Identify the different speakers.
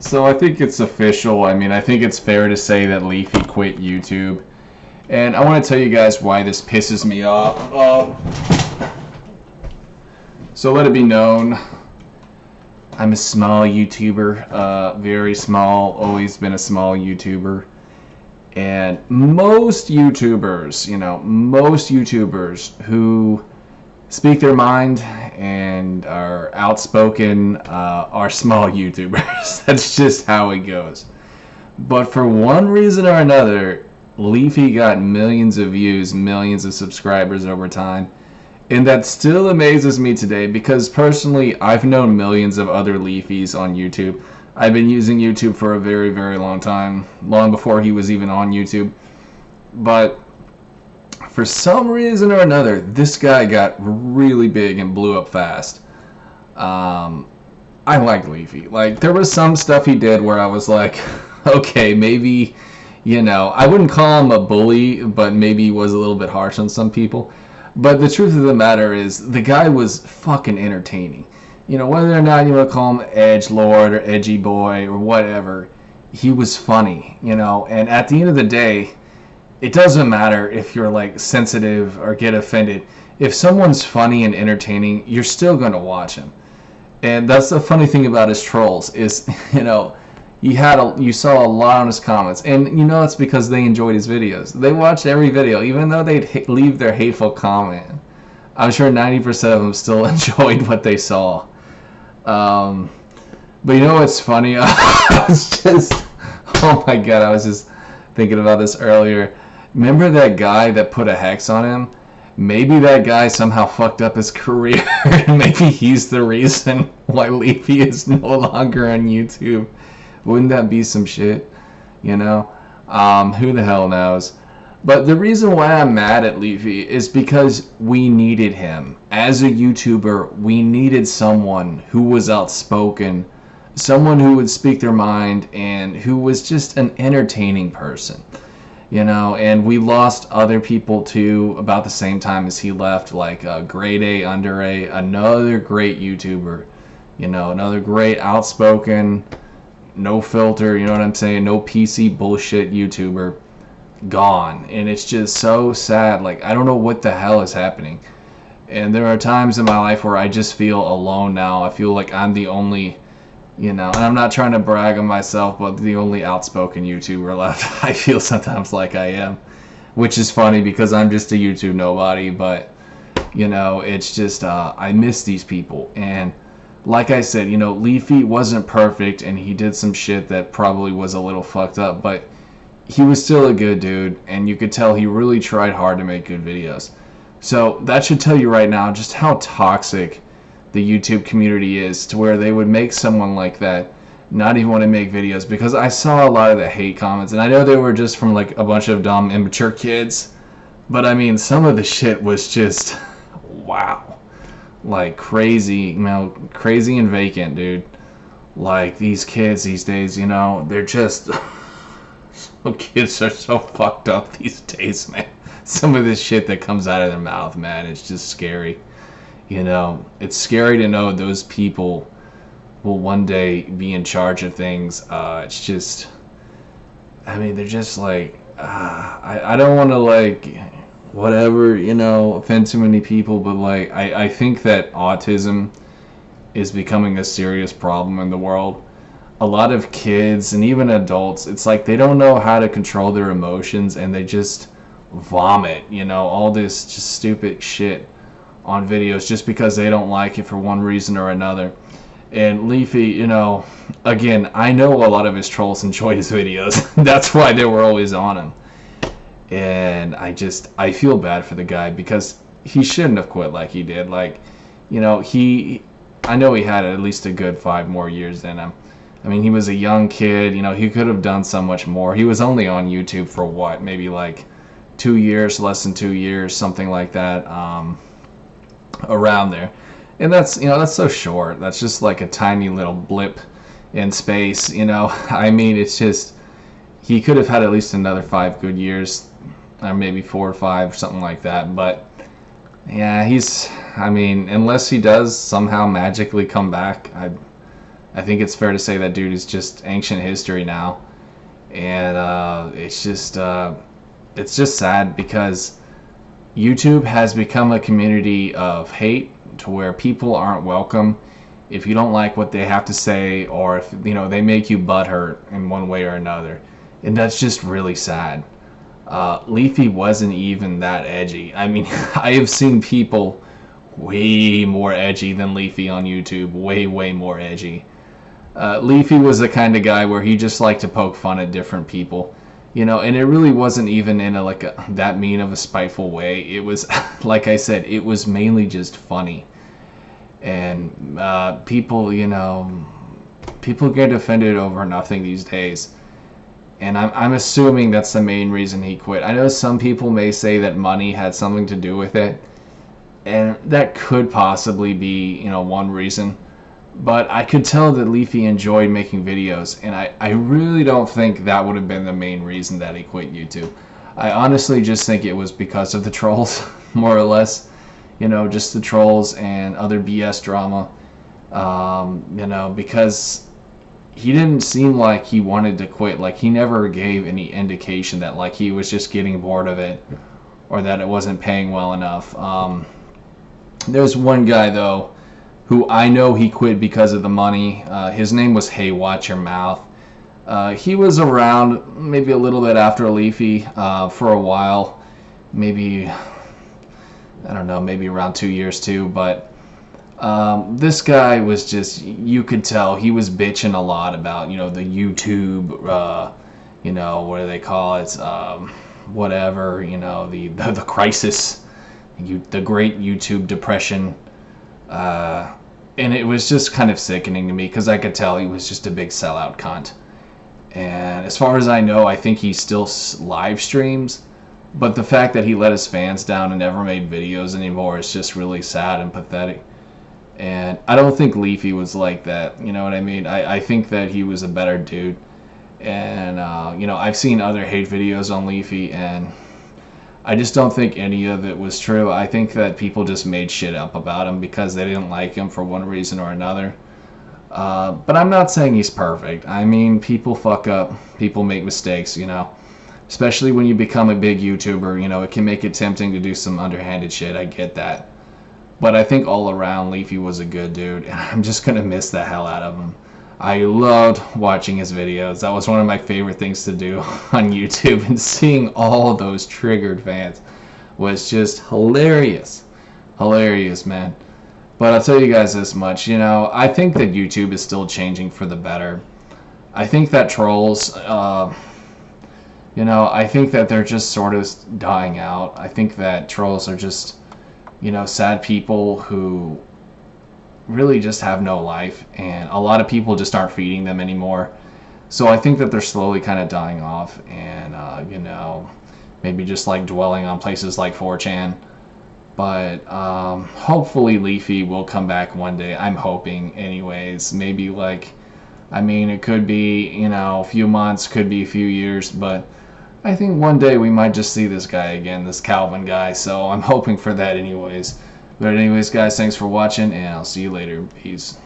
Speaker 1: So I think it's official. I mean, I think it's fair to say that Leafy quit YouTube. And I want to tell you guys why this pisses me off. So let it be known, I'm a small YouTuber, very small, always been a small YouTuber. And most YouTubers who speak their mind and are outspoken are small YouTubers. That's just how it goes. But for one reason or another, Leafy got millions of views, millions of subscribers over time. And that still amazes me today because personally, I've known millions of other Leafys on YouTube. I've been using YouTube for a very, very long time, long before he was even on YouTube. But for some reason or another, this guy got really big and blew up fast. I like Leafy. Like, there was some stuff he did where I was like, okay, maybe, I wouldn't call him a bully, but maybe he was a little bit harsh on some people. But the truth of the matter is, the guy was fucking entertaining. Whether or not you want to call him edgelord or edgy boy or whatever, he was funny, and at the end of the day, it doesn't matter if you're like sensitive or get offended. If someone's funny and entertaining, you're still going to watch him. And that's the funny thing about his trolls is, you saw a lot on his comments, and it's because they enjoyed his videos. They watched every video, even though they'd leave their hateful comment. I'm sure 90% of them still enjoyed what they saw. But what's funny? Oh my god, I was just thinking about this earlier. Remember that guy that put a hex on him? Maybe that guy somehow fucked up his career, and maybe he's the reason why Leafy is no longer on YouTube. Wouldn't that be some shit? Who the hell knows? But the reason why I'm mad at Leafy is because we needed him. As a YouTuber, we needed someone who was outspoken, someone who would speak their mind, and who was just an entertaining person. And we lost other people too about the same time as he left, like Grade A, Under A, another great YouTuber, another great outspoken, no filter, you know what I'm saying, no PC bullshit YouTuber, gone. And it's just so sad. Like, I don't know what the hell is happening. And there are times in my life where I just feel alone now. I feel like I'm the only, and I'm not trying to brag on myself, but the only outspoken YouTuber left. I feel sometimes like I am, which is funny because I'm just a YouTube nobody. But it's just I miss these people. And like I said, Leafy wasn't perfect, and he did some shit that probably was a little fucked up, but he was still a good dude, and you could tell he really tried hard to make good videos. So that should tell you right now just how toxic the YouTube community is, to where they would make someone like that not even want to make videos. Because I saw a lot of the hate comments, and I know they were just from like a bunch of dumb, immature kids, but I mean, some of the shit was just wow, like crazy, crazy and vacant, dude. Like, these kids these days, they're just some kids are so fucked up these days, man. Some of this shit that comes out of their mouth, man, it's just scary. It's scary to know those people will one day be in charge of things. It's just, they're just like, I don't want to, like, whatever, offend too many people, but, like, I think that autism is becoming a serious problem in the world. A lot of kids and even adults, it's like they don't know how to control their emotions, and they just vomit, all this just stupid shit on videos just because they don't like it for one reason or another. And Leafy, again, I know a lot of his trolls enjoy his videos. That's why they were always on him. And I feel bad for the guy because he shouldn't have quit like he did. Like, I know he had at least a good 5 more years in him. He was a young kid, he could have done so much more. He was only on YouTube for what, maybe like 2 years, less than 2 years, something like that, around there. And that's, that's so short. That's just like a tiny little blip in space, it's just, he could have had at least another 5 good years, or maybe 4 or 5, something like that. But yeah, unless he does somehow magically come back, I think it's fair to say that dude is just ancient history now. And it's just sad because YouTube has become a community of hate to where people aren't welcome if you don't like what they have to say, or if they make you butthurt in one way or another, and that's just really sad. Leafy wasn't even that edgy. I mean, I have seen people way more edgy than Leafy on YouTube, way more edgy. Leafy was the kind of guy where he just liked to poke fun at different people, and it really wasn't even in that mean of a spiteful way. It was, like I said, it was mainly just funny. And people get offended over nothing these days. And I'm assuming that's the main reason he quit. I know some people may say that money had something to do with it, and that could possibly be, one reason. But I could tell that Leafy enjoyed making videos, and I really don't think that would have been the main reason that he quit YouTube. I honestly just think it was because of the trolls, more or less. Just the trolls and other BS drama. Because he didn't seem like he wanted to quit. Like, he never gave any indication that, like, he was just getting bored of it or that it wasn't paying well enough. There's one guy, though, who I know he quit because of the money. His name was Hey Watch Your Mouth. He was around maybe a little bit after Leafy for a while. Maybe, I don't know, maybe around 2 years too. But this guy was just, you could tell he was bitching a lot about, the YouTube, what do they call it? Whatever, the crisis, the great YouTube depression. And it was just kind of sickening to me because I could tell he was just a big sellout cunt. And as far as I know, I think he still live streams. But the fact that he let his fans down and never made videos anymore is just really sad and pathetic. And I don't think Leafy was like that. You know what I mean? I think that he was a better dude. And, I've seen other hate videos on Leafy, and I just don't think any of it was true. I think that people just made shit up about him because they didn't like him for one reason or another. But I'm not saying he's perfect. I mean, people fuck up. People make mistakes, Especially when you become a big YouTuber, it can make it tempting to do some underhanded shit. I get that. But I think all around, Leafy was a good dude. And I'm just going to miss the hell out of him. I loved watching his videos. That was one of my favorite things to do on YouTube. And seeing all those triggered fans was just hilarious. Hilarious, man. But I'll tell you guys this much. I think that YouTube is still changing for the better. I think that trolls, I think that they're just sort of dying out. I think that trolls are just, sad people who really just have no life, and a lot of people just aren't feeding them anymore. So I think that they're slowly kind of dying off, and maybe just like dwelling on places like 4chan. But hopefully Leafy will come back one day. I'm hoping anyways. Maybe it could be a few months, could be a few years, but I think one day we might just see this guy again, this Calvin guy. So I'm hoping for that anyways. But anyways, guys, thanks for watching, and I'll see you later. Peace.